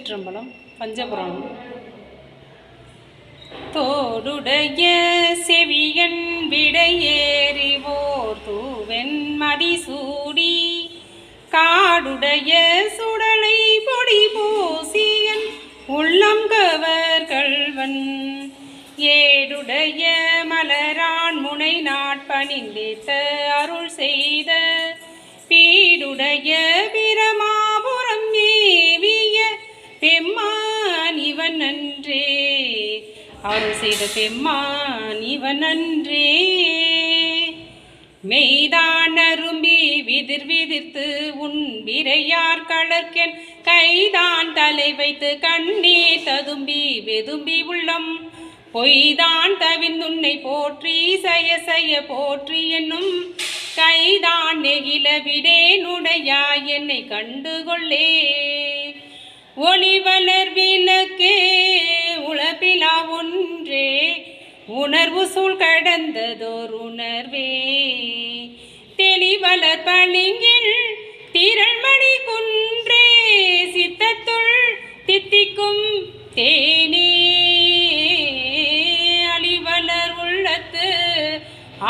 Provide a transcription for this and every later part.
திருச்சிற்றம்பலம் பஞ்சபுராணம். தோடுடைய செவியன் விடையேறிவோர் தூவென் மதிசூடி காடுடைய சுடலை பொடி பூசியன் உள்ளம் கவர் கள்வன் ஏடுடைய மலரான் முனை நாட்பணிந்தேத்த அருள் செய்த பீடுடைய பிரமாபுரம் ஏவிய பெம்மான் இவன் அன்றே, அருள் செய்த பெம்மான் இவன் அன்றே. மெய்தான் அரும்பி விதிர் விதிர்த்து உன் விரையார் கலர்க்கென் கைதான் தலை வைத்து கண்ணீர் ததும்பி வெதும்பி உள்ளம் பொய்தான் தவிர்ந்துன்னை போற்றி செய்ய செய்ய போற்றி என்னும் கைதான் நெகிழ விடேனுடையாய் என்னை கண்டுகொள்ளே. ஒளிவளர் விளக்கே உளப்பிலா ஒன்றே உணர்வு சூழ் கடந்ததோர் உணர்வே தெளிவளர் பளிங்கில் திரள்மணி குன்றே சித்தத்துள் தித்திக்கும் தேனே அழிவளர் உள்ளத்து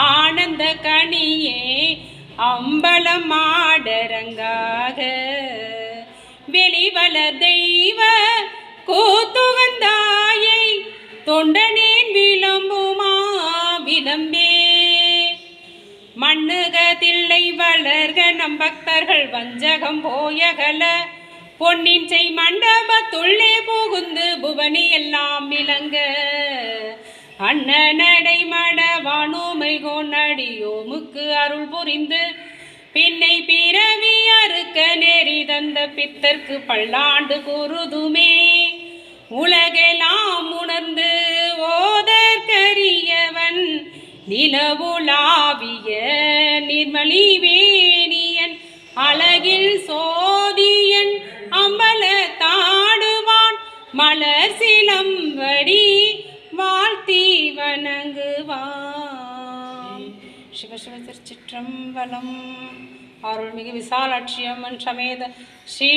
ஆனந்த கனியே அம்பலம் ஆடரங்காக வெளிவளர் தெய்வ கூத்துவந்தாயை தொண்டனேன் விளம்புமா விளம்பே. மண்ணுகதில்லை வளர்க நம் பக்தர்கள் வஞ்சகம் போயகல பொன்னின் செய் மண்டபத்துள்ளே புகுந்து புவனி எல்லாம் விளங்க அண்ணனடை மடவானோமை கோனடியோமுக்கு அருள் புரிந்து பின்னை பிறவி அறுக்க நெறி தந்த பித்தர்க்கு பல்லாண்டு கூறுதுமே. உலகெல்லாம் உணர்ந்து ஓதற்கரியவன் நிலவுலாவிய நிர்மலி வேணியன் அழகில் சோதியன் அம்பல தாடுவான் மலர் சிலம்படி வாழ்த்தி வணங்குவான். சிவசிவ திருச்சிற்றம்பலம். அருள்மிகு விசாலாட்சி அம்மன் சமேத ஸ்ரீ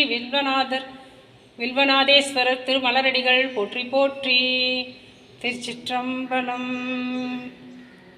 வில்வநாதேஸ்வரர் திருமலரடிகள் போற்றி போற்றி. திருச்சிற்றம்பலம்.